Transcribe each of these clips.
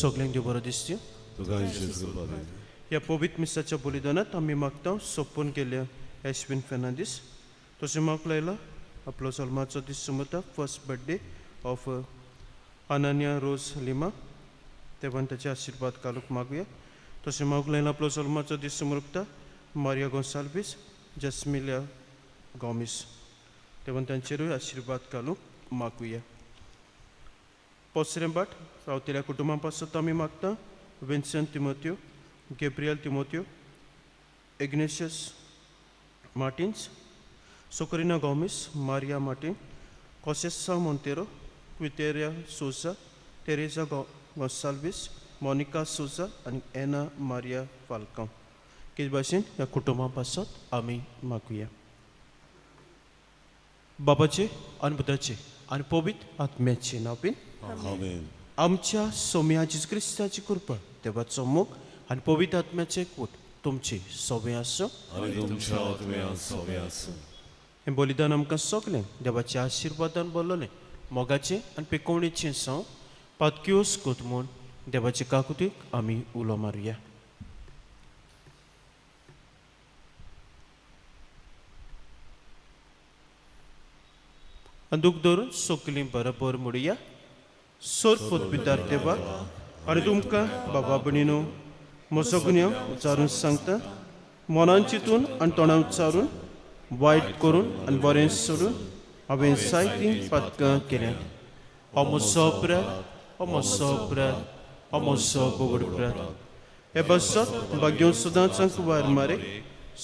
सगळ्यांक देव बरो दिसचे. ह्या पवित्र मिसाच्या बलिदानात आमी मागता सोपून गेल्या एश्विन फेर्नांदीस तशें माग लायला आपलो जल्माचो दीस सुमता first birthday of Ananya Rose Lima तेव्हा त्याचे आशीर्वाद घालूक मागुया. तशें माग लायला आपलो जल्माचो दीस सुमरता मारिया गोन्साल्वीस जस्मिलिया गॉमिस तेव्हा तांचेरूय आशीर्वाद घालूक मागुया. पोसरें बाट रावतल्या कुटुंबा पासत आमी मागता विन्सेंट तिमोथियो गॅब्रियल तिमोथियो इग्नेशियस मार्टिन्स सोकोरिना गॉमिस मारिया मार्टिन कोसेसा मोंतेरो क्विटेरिया सोजा तेरेजा गोन्साल्वीस मोनिका सोजा आनी एना मारिया फाल्कांव के भाशेन ह्या कुटुंबा पासत आमी मागुया. बाबाचे आनी पुताचे आनी पवित्र आत्म्याचे नांवान आमेन. आमच्या सोम्या जेजू क्रिस्ताची कृपा देवाचो मोग आनी पवित्र आत्म्याचे एकवट तुमची सगळे आसो आनी तुमच्या आत्म्या सगळे आसूं. हें बलिदान आमकां सगळें देवाच्या आशिर्वादान भरलेलें मोगाचें आनी पिकोवणेचें साव पातक्योस कोत म्हूण देवाचे काकुतीक आमी उलो मारुया. दुख धरून सोकलीं बरोबर म्हणुया. सोर पोतपितार देवा आनी तुमकां बाबा भणीनो म्हजो गुन्यांव उच्चारून सांगता मनान चिंतून आनी तोंडान उच्चारून वायट करून आनी बरें सोडून हांवें जायतीं पातकां केल्यात. हो म्हजो अपराध हो म्हजो अपराध हो म्हजो बोवड अपराध. हे बसत भाग्यो सदांच वार मारे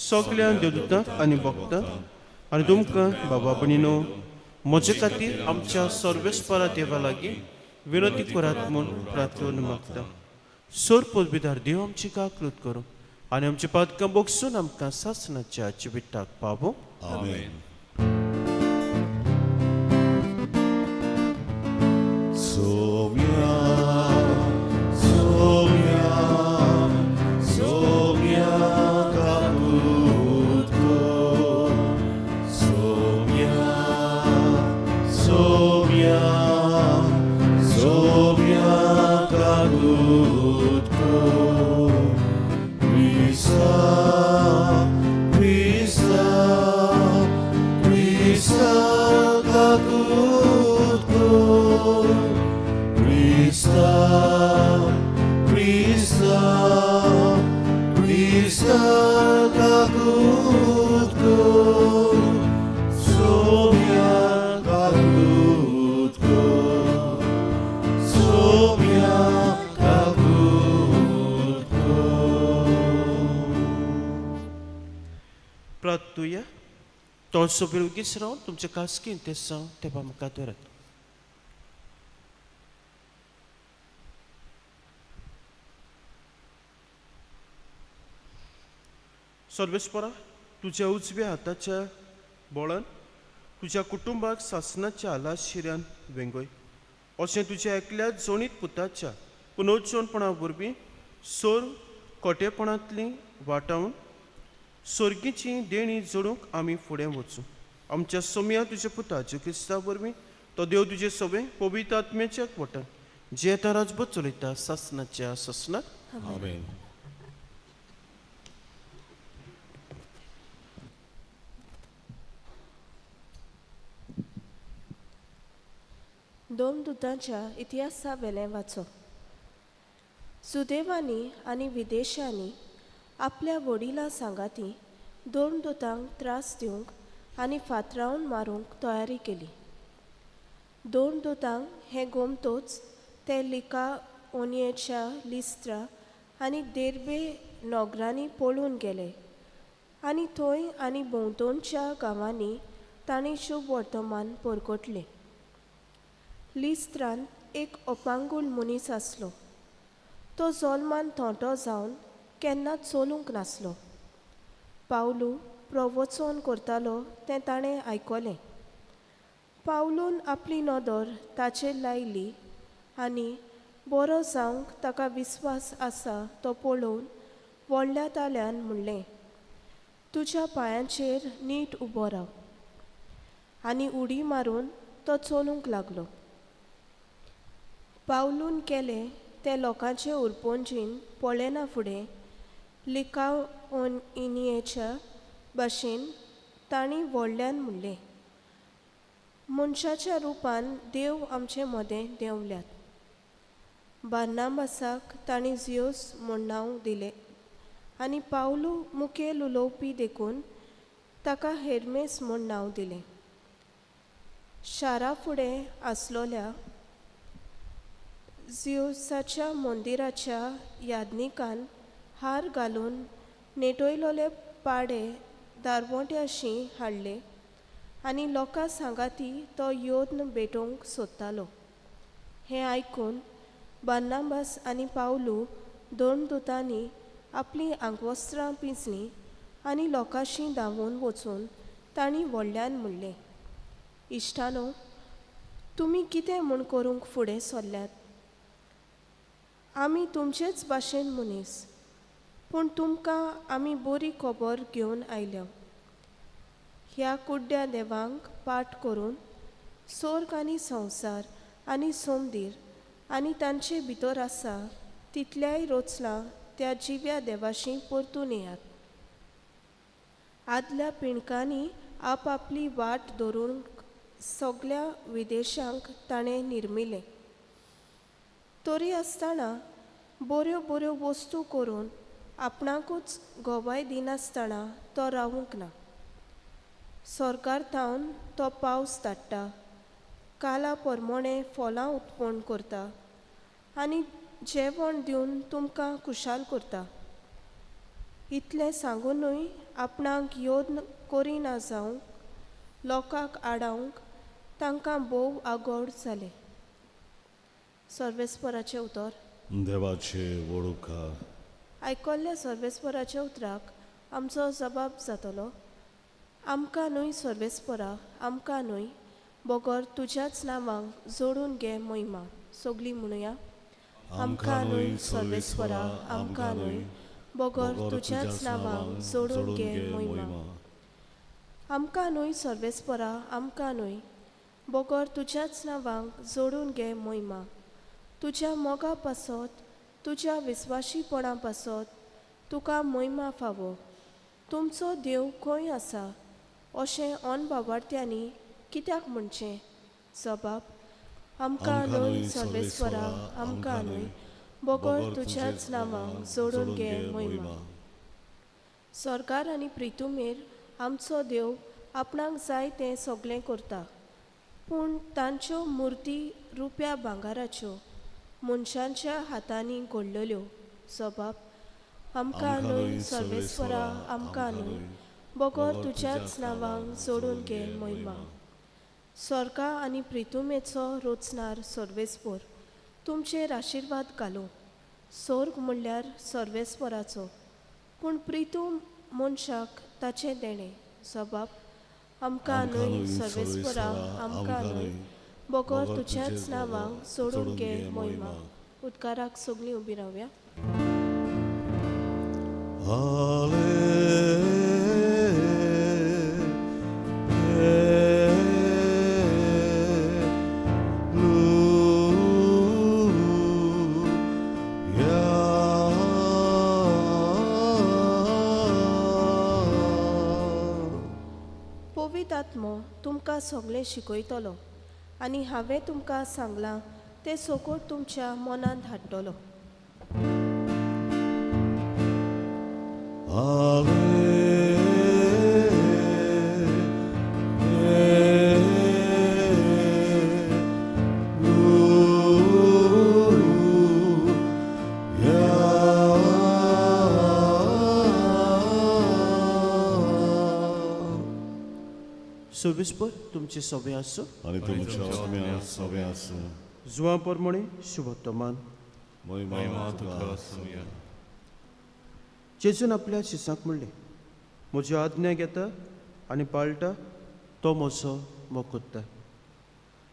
सगळ्या देवदूतांक आनी भक्तांक आनी तुमकां बाबा भणीनो म्हजे खातीर आमच्या सर्वेस्परा देवा लागीं विनंती करात म्हूण प्रार्थना मागता. सोर पोतबिदार देव आमची काकूत करूं आनी आमची पातकां बोगसून आमकां सासणाच्या जिविताक पावो. आमेन. सोम्या सोम्या सोम्या काकूत को सोम्या सोम्या सोम्या काकूत को क्रिस्ता क्रिस्ता क्रिस्ता काकूत को क्रिस्ता क्रिस्ता क्रिस्ता काकूत को सोम्या काकूत को सोम्या काकूत को. प्रार्थुया तोळसो बेळगीस रावन तुमचे कास्कीन ते सांग तेव्हा म्हाका दवरात. सर्वेस्परा तुज्या उजव्या हाताच्या बोळान तुज्या कुटुंबाक सासणाच्या आलाशिऱ्यान वेंगय अशें तुज्या एकल्या जोणीत पुताच्या पुनर्जोनपणा वरवीं सोर खोटेपणांतलीं वाटावन सोर्गीची देणी जोडूंक आमी फुडें वचूं. आमच्या सोम्या तुज्या पुता जेजू क्रिस्ता वरवीं तो देव तुजे सगळे पवित्र आत्म्याच्या एकवटान जे आतां राजभर चलयता सासणाच्या ससनाक. आमेन. दोन दुतांच्या इतिहासा वेलें वाचो. सुदैवांनी आनी विदेशांनी आपल्या वडिलां सांगाती दोन दुतांक त्रास दिवंक आनी फातरावन मारूंक तयारी केली. दोन दुतांक हे गोमतोच ते लिका ओनियेच्या लिस्त्रा आनी देर्बे नोगरांनी पळून गेले आनी थंय आनी भोंवतणच्या गांवांनी तांणी शुभ वर्तमान परगटलें. लिस्त्रान एक अपांगूळ मनीस आसलो. तो जल्मान थोंटो जावन केन्नाच चलूंक नासलो. पावलू प्रवचन करतालो तें ताणें आयकलें. पावलून आपली नदर ताचेर लायली आनी बरो जावंक ताका विस्वास आसा तो पळोवन व्हडल्या ताल्यान म्हणलें, तुज्या पांयांचेर नीट उबो राव. आनी उडी मारून तो चलूंक लागलो. पावलून केलें ते लोकांचे उरपोंजीन पळयना फुडें लिकाओनियेच्या भाशेन तांणी व्हडल्यान म्हणलें, मनशाच्या रुपान देव आमचे मदें देंवल्यात. बार्नाबासाक तांणी जियोस म्हूण नांव दिलें आनी पावलू मुखेल उलोवपी देखून ताका हेर्मेस म्हूण नांव दिलें. शारा फुडें आसलोल्या जियोसाच्या मंदिराच्या यादनिकान हार घालून नेटोयलोले पाडे दारवोट्याशी हाडले आनी लोकां सांगाती तो योद्न भेटोवंक सोदतालो. हें आयकून बार्नाबास आनी पावलू दोन दुतांनी आपलीं आंगवस्त्रां पिंजलीं आनी लोकांशी धांवून वचून तांणी व्हडल्यान म्हणलें, इश्टानो, तुमी कितें म्हूण करूंक फुडें सरल्यात? आमी तुमचेच भाशेन मनीस, पूण तुमकां आमी बरी खबर घेवन आयल्या. ह्या कुड्ड्या देवांक पाट करून स्वर्ग आनी संवसार आनी सोमदीर आनी तांचे भितर आसा तितल्याय रोचलां त्या जिव्या देवाशी परतून येयात. आदल्या पिणकांनी आपआपली वाट धरूंक सगल्या विदेशांक ताणें निर्मिलें. तरी आसतना बऱ्यो बऱ्यो वस्तू करून आपणाकूच गोवाय दिनासतना तो रावूंक ना. सरकार थावन तो पावस धाडटा, काला परमोणें फळां उत्पन्न करता आनी जेवण दिवन तुमकां खुशाल करता. इतलें सांगूनय आपणाक योद्न करिना जावंक लोकांक आडावंक तांकां भोव आगोड जालें. सर्वेस्पराचें उतर. देवाचे वळखा. आयकल्ल्या सर्वेस्पराच्या उतराक आमचो जबाब जातलो, आमकां न्हय सर्वेस्परा, आमकां न्हय, बोगोर तुज्याच नांवांक जोडून घे महिमा. सगळीं म्हणुया, आमकां न्हय सर्वेस्परा, आमकां न्हय, बोगोर तुज्याच नांवांक जोडून घे महिमा. आमकां न्हय सर्वेस्परा, आमकां न्हय, बोगोर तुज्याच नांवांक जोडून घे महिमा. तुज्या मोगा पासत, तुज्या विस्वाशीपणा पासत तुका महिमा फावो. तुमचो देव खंय आसा अशें अनबावार्थ्यांनी कित्याक म्हणचें? जबाब, आमकां न्हय सर्वेस्परा, आमकां न्हय, बोगोर तुज्याच नांवांक जोडून घे महिमा. सरकार आनी प्रितुमेर आमचो देव आपणाक जाय तें सगळें करता, पूण तांच्यो मुर्ती रुप्या भांगाराच्यो मनशांच्या हातांनी घडलेल्यो. जबाब, आमकां न्हय सर्वेस्परा, आमकां न्हय, बोगोर तुज्याच नांवांक जोडून घे महिमा. सरकार आनी प्रितुमेचो रोचणार सर्वेस्पर तुमचेर आशिर्वाद घालूं. स्वर्ग म्हणल्यार सर्वेस्पराचो, पूण प्रितूम मनशाक ताचें देणें. जबाब, आमकां न्हय सर्वेस्परा, आमकां न्हय, बोगोर तुज्याच नांवांक जोडून घे महिमा. उद्गाराक सगळीं उबी रावया. पवित्र आत्मो तुमकां सगळें शिकयतलो आनी हांवें तुमकां सांगलां तें सोकोट तुमच्या मनांत हाडटलो. सर्वेस्पर तुमचे सभे आसो आनी तुमच्या आत्म्या सगळे आस. जुवां परमणे शुभवर्तमान. महिमा तुका आसूं. जेजून आपल्या शिसांक म्हणलें, म्हज्यो आज्ञा घेता आनी पाळटा तो म्हजो मोग कोत्ता,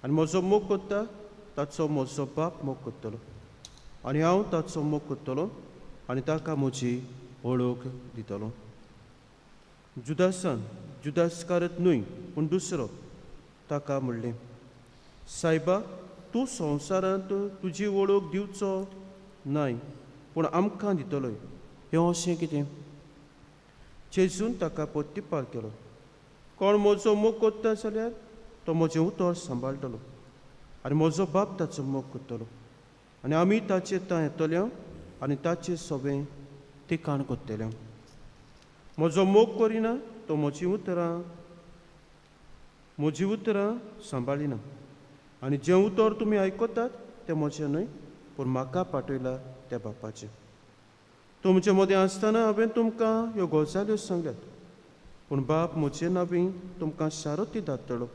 आनी म्हजो मोग कोत्ता ताचो म्हजो बाप मोग कोत्तलो, आनी हांव ताचो मोग कोत्तलो आनी ताका म्हजी वळख दितलो. जुदास कारत न्हय पूण दुसरो ताका म्हणलें, सायबा, तूं संवसारांत तुजी वळख दिवचो न्हय पूण आमकां दितलो हें अशें कितें. जेजून ताका पोत्तीपार केलो. कोण म्हजो मोग कोत्ता जाल्यार तो म्हजें उतर सांबाळटलो आनी म्हजो बाप ताचो मोग कोत्तलो आनी आमी ताचें तां येतले आनी ताचें सगळें तिकाण कोत्तलें. म्हजो मोग करिना तो म्हजीं उतरां सांबाळिना आनी जें उतर तुमी आयकतात तें म्हजें न्हय पूण म्हाका पाठयला त्या बापाचें. तुमचे मदें आसतना हांवें तुमकां ह्यो गजाल्यो सांगल्यात पूण बाप म्हजे नांवीं तुमकां शारोती धाडटलो.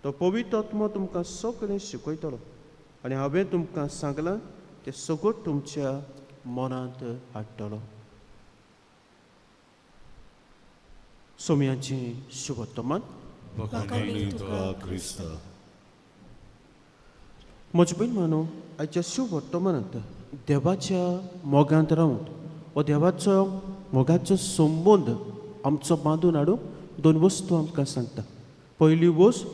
तो पवित्र आत्मा तुमकां सगळें शिकयतलो आनी हांवें तुमकां सांगलां तें सगळें तुमच्या मनांत हाडटलो. सोमयांचें शुभ वर्तमान. तुका क्रिस्ता. म्हजे बहीण मानो आयच्या शुभ वर्तमानांत देवाच्या मोगांत रावून वा देवाचो मोगाचो संबंद आमचो बांदून हाडूंक दोन वस्तू आमकां सांगता. पयली वस्त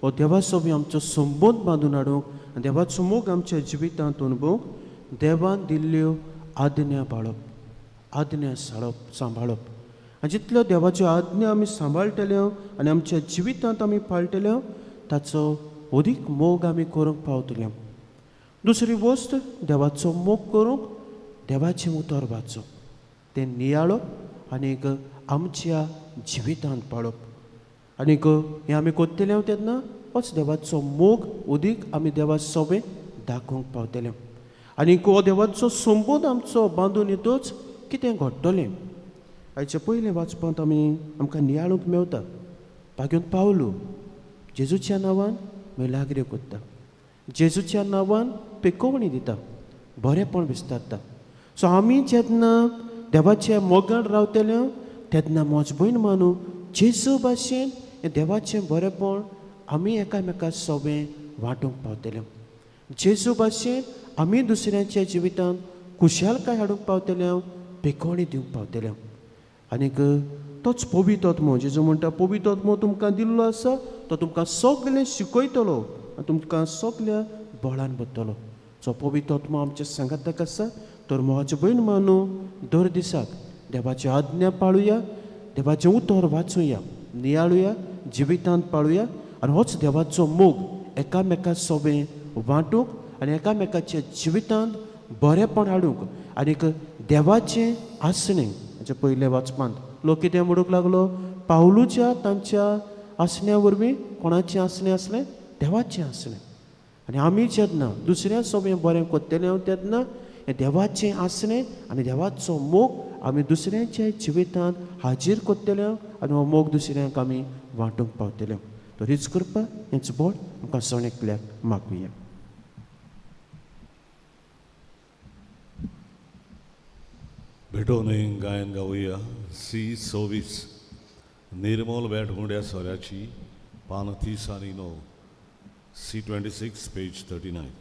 हो देवा सोबी आमचो संबंद बांदून हाडूंक आनी देवाचो मोग आमच्या जिवितांत अणभवूंक देवान दिल्ल्यो आज्ञा सांबाळप आनी जितल्यो देवाच्यो आज्ञा आमी सांबाळटल्यो आनी आमच्या जिवितांत आमी पाळटल्यो ताचो अदीक मोग आमी करूंक पावतल्यो. दुसरी वस्त देवाचो मोग करूंक देवाचें उतर वाचप तें नियाळप आनीक आमच्या जिवितांत पाळप. आनीक हें आमी कोत्तले तेन्ना होच देवाचो मोग अदीक आमी देवा सोबे दाखोवंक पावतले. आनीक हो देवाचो संबंद आमचो बांदून येतच कितें घडटलें. आयच्या पयलें वाचपांत आमकां नियाळूंक मेवता. पाग्योन पावलो जेजूच्या नांवान मिलाग्री कोत्ता. जेजूच्या नांवान पेकोवणी दिता, बरेंपण विस्तारता. सो आमी जेन्ना देवाच्या मोगान रावतले तेन्ना म्हज भयण मानू जेजू भाशेन हें देवाचें बरेंपण आमी एकामेका सोबें वांटूंक पावतले. जेजू भाशेन आमी दुसऱ्यांच्या जिवितांत खुशालकाय हाडूंक पावतले, पेकोवणी दिवंक पावतले. आनीक तोच पवित्र आत्मो जेजू म्हणटा पवित्र आत्मो तुमकां दिल्लो आसा तो तुमकां सगळें शिकयतलो आनी तुमकां सगळ्या बळान बसतलो. जो पवित्र आत्मो आमच्या सांगाताक आसा तर म्हजे भयण मानू दर दिसाक देवाची आज्ञा पाळुया, देवाचें उतर वाचुया, नियाळुया, जिवितांत पाळुया आनी होच देवाचो मोग एकामेका सोबें वांटूंक आनी एकामेकाच्या जिवितांत बरेंपण हाडूंक आनीक देवाचें आसणें. हाचे पयले वाचपांत लोक कितें म्हणूंक लागलो पावलूच्या तांच्या आसण्या वरवीं कोणाचें आसणें आसलें देवाचें आसणें. आनी आमी जेन्ना दुसऱ्या सोबें बरें कोत्तले तेन्ना हें देवाचें आसणें आनी देवाचो मोग आमी दुसऱ्यांच्या जिवितांत हाजीर कोत्तले आनी हो मोग दुसऱ्यांक आमी वांटूंक पावतले. तर हीच कृपा हेंच बोड आमकां सगळ्यांक मागुया. भेटोन गायन गावुया C26 निर्मल वेटमुंड्या सोऱ्याची पान 30 आनी 9 C26 पेज 39.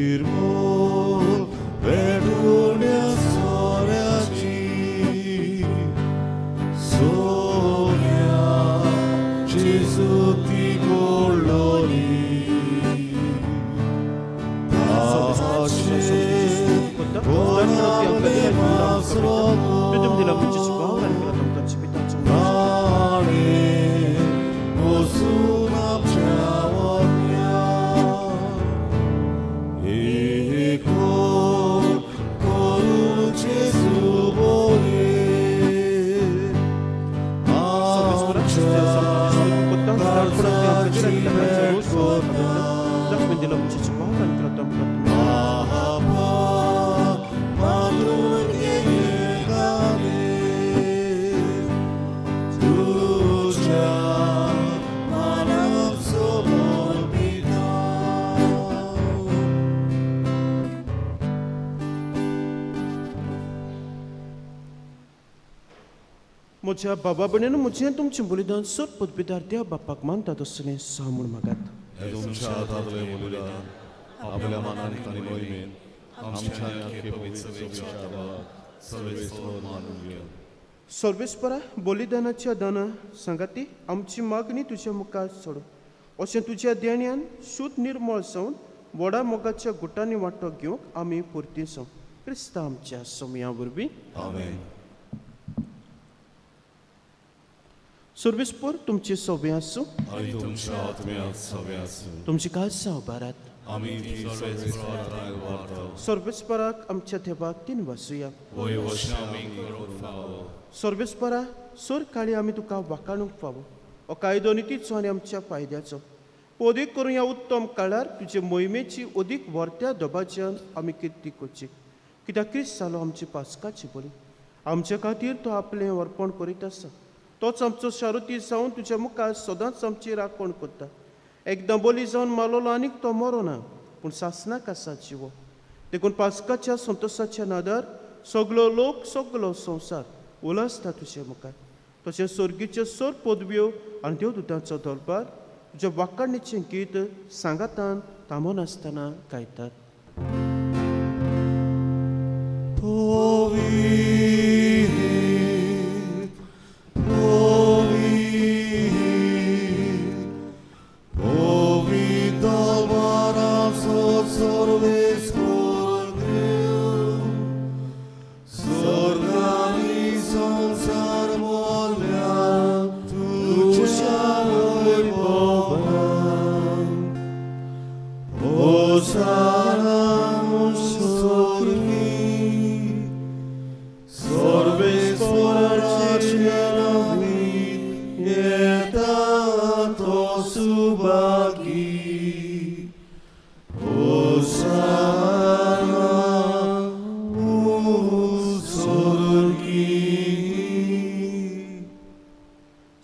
निर्मल वेटमुंड्या सोऱ्याची सोऱ्याची सुती म्हज्या बाबा भयणीन म्हजें तुमचें बलिदान सत पदवीदार देव बापाक मानतात असलें सांग म्हूण मागात. हे तुमच्या हातांतलें बलिदान आपल्या मनांत आनी मोहिमेन आमच्या आख्खे पवित्र विचाराक सर्वेस्वर मानून घेवन सर्वेस्परा बलिदानाच्या दाना सांगाती आमची मागणी तुझ्या मुखार सोड अशें तुज्या देण्यान शुद्ध निर्मळ जावन व्हडा मोगाच्या गुटांनी वांटो घेवंक आमी परती जावं क्रिस्ता आमच्या सोमया वरवीं आमेन. सर्वेस्पर तुमचे सोबे आसूं आणि तुमच्या आत्म्यात सवे आसूं. तुमची काळजा उबारात. आमी ती सर्वेस्पराक वार्ताव. सर्वेस्पराक आमच्या देवाक तीन वासुया. वय वर्षा आमी करूंक फावो. सर्वेस्परा सोर काळी आमी तुका वाकाणूंक फावो हो कायदो नितीचो आनी आमच्या फायद्याचो पोदीक करून ह्या उत्तम काळार तुजे मोहिमेची अदीक व्हरत्या दबाज्यान आमी किर्ती करची कित्याक क्रिस्त जालो आमची पासकाची बली आमचे खातीर तो आपलें अर्पण करीत आसा तोच आमचो शारुती जावन तुज्या मुखार सदांच आमची राखण करता एकदां बली जावन मारलो आनीक तो मरो ना पूण सासनाक आसा जिवो देखून पासकाच्या संतोशाच्या नादार सगलो लोक सगलो संवसार उलासता तुजे मुखार तशें सर्गीच्यो सोर पदव्यो आनी देवदुतांचो दरबार तुज्या वाकाणणेचें गीत सांगातान थांबोन आसतना गायतात.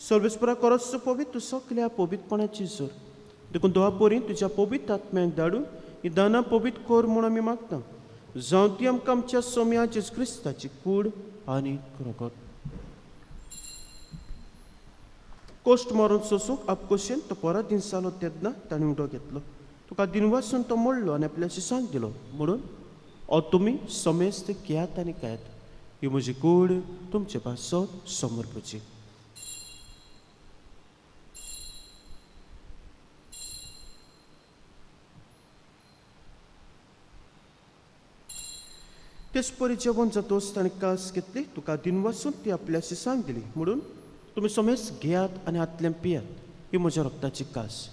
सर्वेस्परा करस पवित्र सगल्या पवित्रपणाची जोर देखून दोहा पोरी तुज्या पवित्र आत्म्याक धाडून ही दानां पवित्र कोर म्हूण आमी मागता जावं ती आमकां आमच्या सोम्या जेजू क्रिस्ताची कूड आनी रगत कोश्ट मारून सोसूंक आपकोशेन तो परत दिनसालो तेन्ना ताणें उडो घेतलो तुका दिनवासून तो मोडलो आनी आपल्या शिसांक दिलो म्हणून हो तुमी समेस्त घेयात आनी खायात ही म्हजी कूड तुमचे पासत समर्पूची. तेच परी जेवण जातोच ताणें कास घेतली तुका दिनवासून ती आपल्या शिसांक दिली म्हणून तुमी समेस्त घेयात आनी आतलें पियात ही म्हज्या रक्ताची कास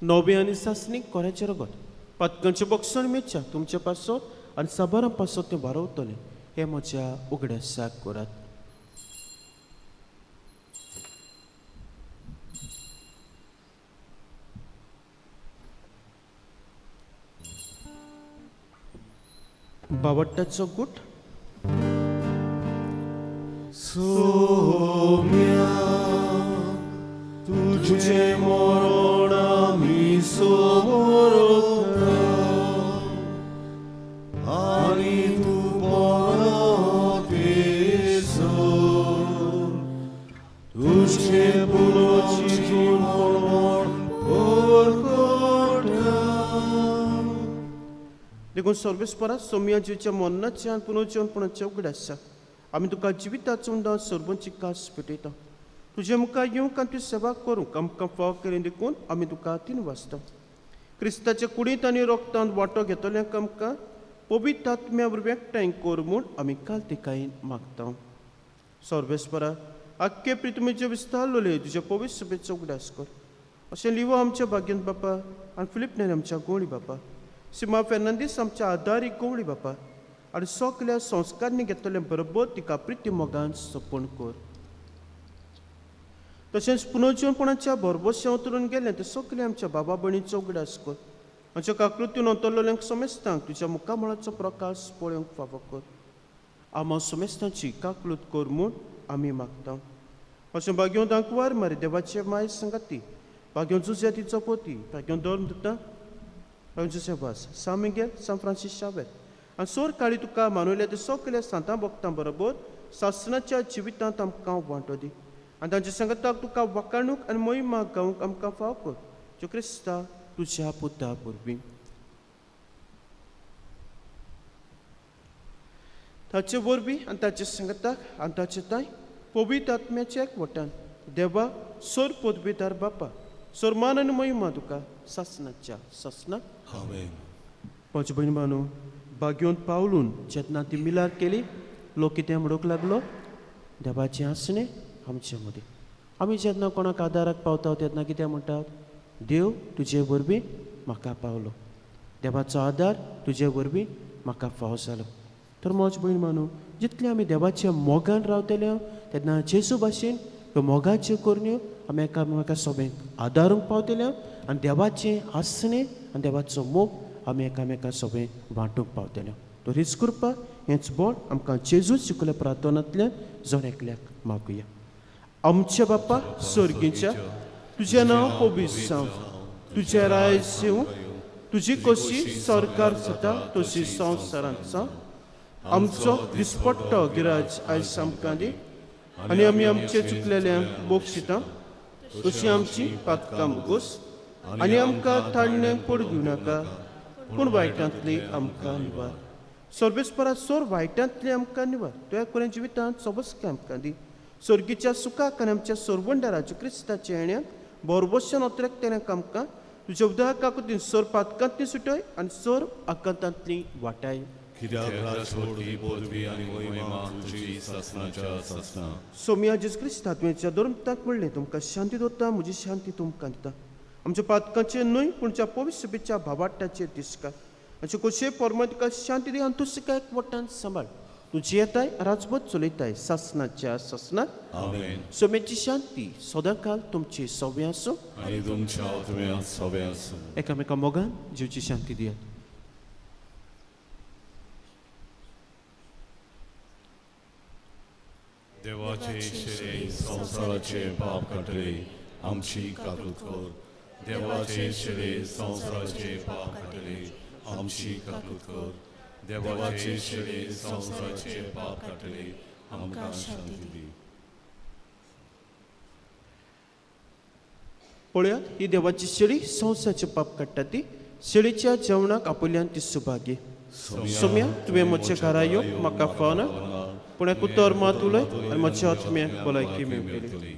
नवे आनी सासणीक कोऱ्याचें रगत पातकांचें बक्षण मेच्या तुमचे पासत आनी साबारां पासत तें वारवतलें हें म्हज्या उगड्या साक करात. बावट्टाचो गूट सोम्या तुझे मरण आमी सोमरता आनी तू परत येसो तुझे पुनर्जीवन देखून सर्वेस्परा सोम्या जीवच्या मरणाचे आनी पुनर्जीवनपणाचे उगड आसा आमी तुका जिविताचो उंडा सर्वांची कास पेटयता तुजे मुखार येवंक आनी तुजी सेवा करूंक आमकां फाव केलें देखून आमी तुका तीन वाजता क्रिस्ताच्या कुडींत आनी रोगतांत वांटो घेतल्यांक आमकां पवित्र आत्म्या वरवीं एकठांय कर म्हूण आमी काल तिकायेन मागता. सर्वेस्परा आख्खे प्रितमेचे विस्तारलोले तुज्या पवित्र सभेचो उगडास कर अशें लिवो आमच्या भाग्यंत बापा आनी फिलिप नेर आमच्या गोळी बापा सिमा फेर्नांदीस आमच्या आदारी गोवळी बापा आनी सगल्या संस्कारांनी घेतले बरोबर तिका प्रिती मोगान सपण कर तशेंच पुनर्जीवनपणाच्या भरभोशा उतरून गेले ते सगळे आमच्या बाबा भयणीचो उगडास कर आमच्या काकृतीन अंतरलोल्यांक समेस्तांक तुज्या मुखामळाचो प्रकाश पळोवंक फावो कर आमा समेस्तांची काकलूत कर म्हूण आमी मागता. अशें भाग्यो दांकवार मारी देवाचे माय संगाती भाग्यो जुझ्या तिचो पोती भाग्यो दोन दिता जोसेफास सान मिगेल सान फ्रांसीस शावेर आनी सोर काळी तुका मानवल्या ते सगल्या सांतां भक्तां बरोबर सासणाच्या जिवितांत आमकां वांटो दी आनी तांच्या संगताक तुका वाकाणूक आनी मोहिमा गावंक आमकां फाव कर जो क्रिस्ता तुज्या पुता वरवीं. ताचे वरवीं आनी ताच्या संगताक आनी ताचे ताय पवित्र आत्म्याच्या एकवटान देवा सोर पोदबिदार बापा सोर मान आनी महिमा तुका ससनाच्या ससना आमेन. म्हज्या बहीण बानू बागेवन पावलून जेन्ना ती मिलार केली लोक कितें म्हणूंक लागलो देवाचें आसणें आमचे मदीं. आमी जेन्ना कोणाक आदाराक पावता तेन्ना कितें म्हणटात देव तुजे वरवीं म्हाका पावलो, देवाचो आदार तुजे वरवीं म्हाका फाव जालो. तर म्हज्या बहीण बानू जितले आमी देवाच्या मोगान रावतले तेन्ना जेजू भाशेन ह्यो मोगाच्यो करण्यो आमी एकामेका सोबेक आदारूंक पावतले आनी देवाचें आसणें आनी देवाचो मोग आमी एकामेका सोबें वांटूंक पावतले. तर हीच कृपा हेंच बोड आमकां जेजू शिकल्या प्रार्थनांतल्यान जण एकल्याक मागुया. आमच्या बापा स्वर्गीच्या तुजें नांव पवित्र जावं, तुजें रायज येवं, तुजी कशी सरकार जाता तशी संवसारांत जावं. आमचो दिसपट्टो गिराज आयज आमकां दी आनी आमी आमचे चुकलेल्यांक बोगशिता तशी आमची पातकां मुगोस आनी आमकां ताळण्यांक पडूं नाका पूण वायटांतली आमकां निवार. सर्वेस्परा सोर वायटांतली आमकां निवार. तुवें करून जिवितांत सबस्क आमकां दी. सर्गीच्या सुखाक आनी आमच्या सोरवंडाराच्या क्रिस्ताच्या येण्याक बोरबोशन ओतरेक तेन्याक आमकां तुज्या उदका काकुतीन सोर पातकांतली सुटय आनी सोर आकांतांतली वाटाय. कित्याक राजवटी पदवी आनी महिमा तुजी ससनाच्या ससना. सोम्या जेजू क्रिस्त आत्म्याच्या दोरमताक म्हणलें तुमकां शांती दोता म्हजी शांती तुमकां दिता. आमच्या पातकांचेर न्हय पूणच्या पवित्र सभेच्या भावाटाचेर दिसका आमचे कशे परम तुका शांती दी आनी तूं तुका एकवटान सांबाळ. तुजी येताय राजवट चलयताय ससनाच्या ससनात आमेन. सोम्याची शांती सदांकाल तुमची सव्या आसूं आनी तुमच्या आत्म्यात सवे आसूं. एकामेका मोगान जीवची शांती दियात. देवाचे शिरे संसाराचे पाप काटले आमची काकूत कर. देवाचे शिरे संसाराचे पाप काटले आमची काकूत कर. देवाचे शिरे संसाराचे पाप काटले आमकां शांती दी. पळयात ही देवाची शेळी संवसाचे पाप काडटा ती शेळीच्या जेवणाक आपल्यान ती सुभागी. सोम्या तुवें म्हज्या घरा यो म्हाका फावना पूण एक उतर मात उलय आनी म्हज्या आत्म्याक भलायकी मेळटली.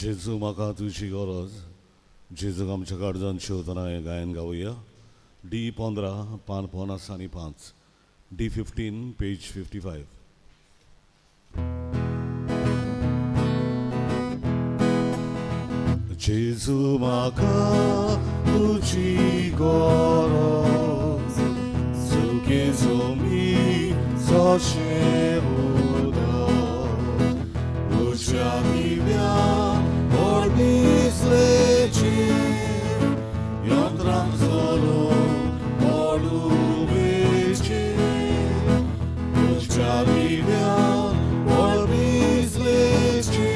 जेजू म्हाका तुजी गरज. जेजूक आमच्या काळजांत शेवतना हें गायन गावया. D15 पान 50 आनी 5. D15 page 55. जेजू म्हाका तुजी गरज. सुकेचो मी सोशें उदक तुज्या दिव्या Ormisleći, jątram zolo, polubići, ućarivjan, ormisleći,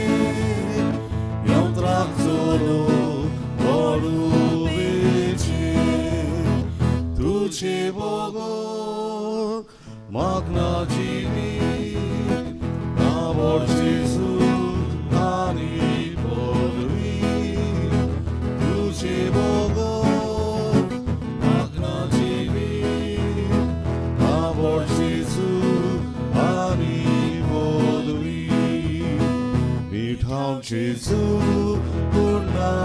jątram zolo, polubići, tuđe Bogo, magna dziwi, nabor Jezu, ani Bogo, magna dziwi, nabor Jezu, ani modwi. Witam Jezu, purna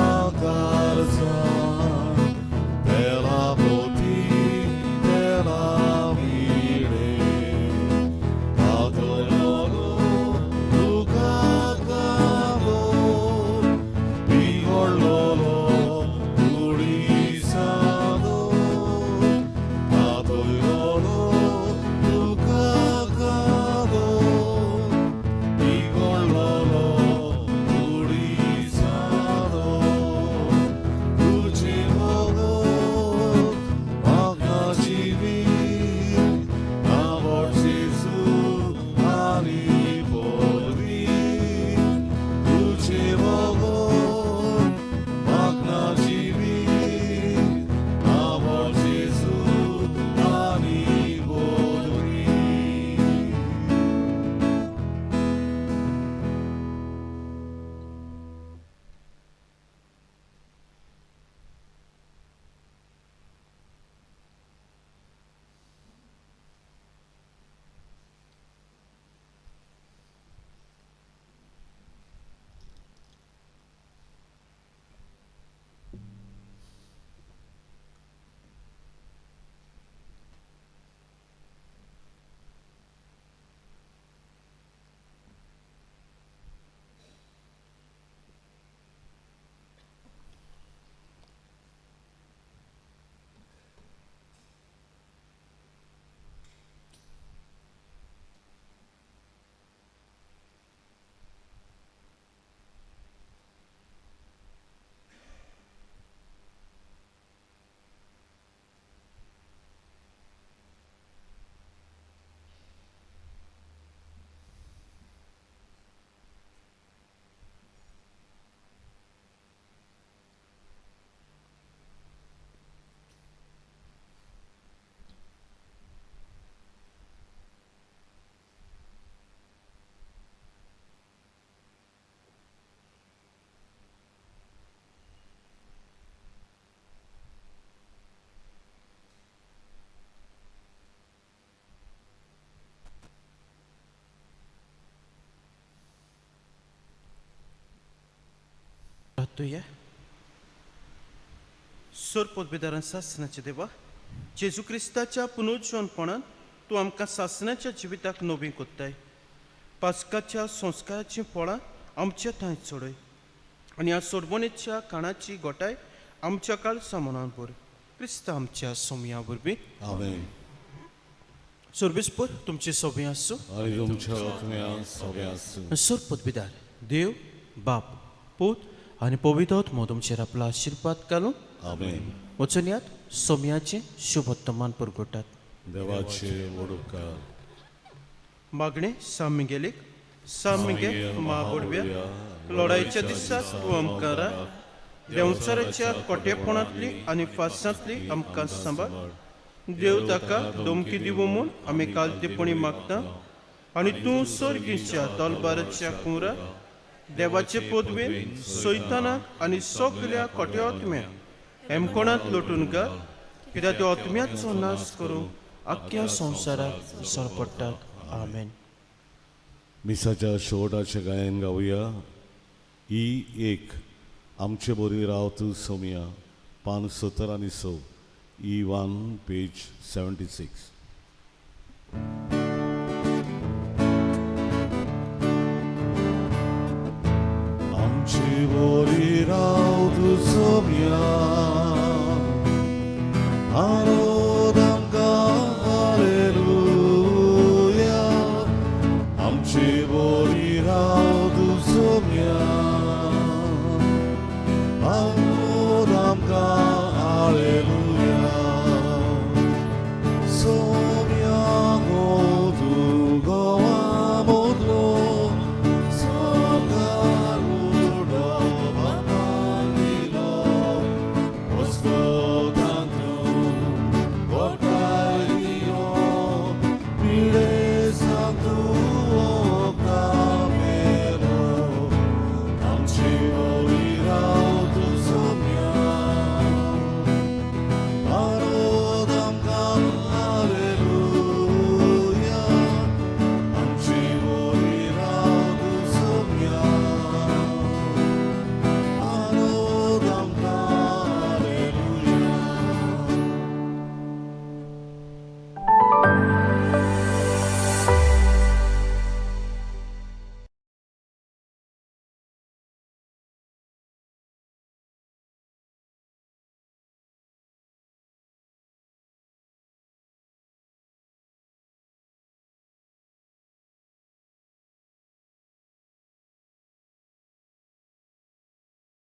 karza, della poti, प्रार्थूया. सोर पदवीदारां सासनाचे देवा, जेजू क्रिस्ताच्या पुनरुज्जीवनपणान तूं आमकां सासनाच्या जिविताक नवीन कोत्ताय. पास्काच्या संस्काराचीं फळां आमच्या थंय चडय आनी ह्या सोडवणेच्या काळाची गोटाय आमच्या काळ सामोनान भर. क्रिस्ता आमच्या सोमया वरवीं. आमेन. सोर्बेस्पर तुमचे सोबे आसूं. आनी तुमच्या आत्म्यान सगळें आसूं. सोर पदवीदार देव बाप पूत आनी पवित्र आत्मो तुमचेर आपलो आशिर्वाद घालून आमेन. वचून यात सोमयाचे शुभ वर्तमान परगटात. देवाचे वडुपकार. मागणे सामिगेलीक सामिगे महाबोडव्या लढाईच्या दिसात तूं आमकां राख. देंवचाराच्या कोटेपणांतली आनी फासांतली आमकां सांबाळ. देव ताका धमकी दिवं म्हूण आमी कालतेपणी मागता आनी तूं सर्गीच्या तलबाराच्या कुंवरा देवाचे पदवेन सैतानाक आनी सगळ्या खोट्या आत्म्यांक हेमकोणांत लोटून घाल. कित्याक त्यो आत्म्याचो नाश करूंक आख्या संवसाराक सरपडटात. आमेन. मिसाच्या शेवटाचे गायन गावया. ही एक आमचे बरी राव तूं सोमया, पान 70 आनी 100, E1 पेज 76. आमची बरी राव तूं सोमया, आरोद आमकां हालेलुया. आमची बरी राव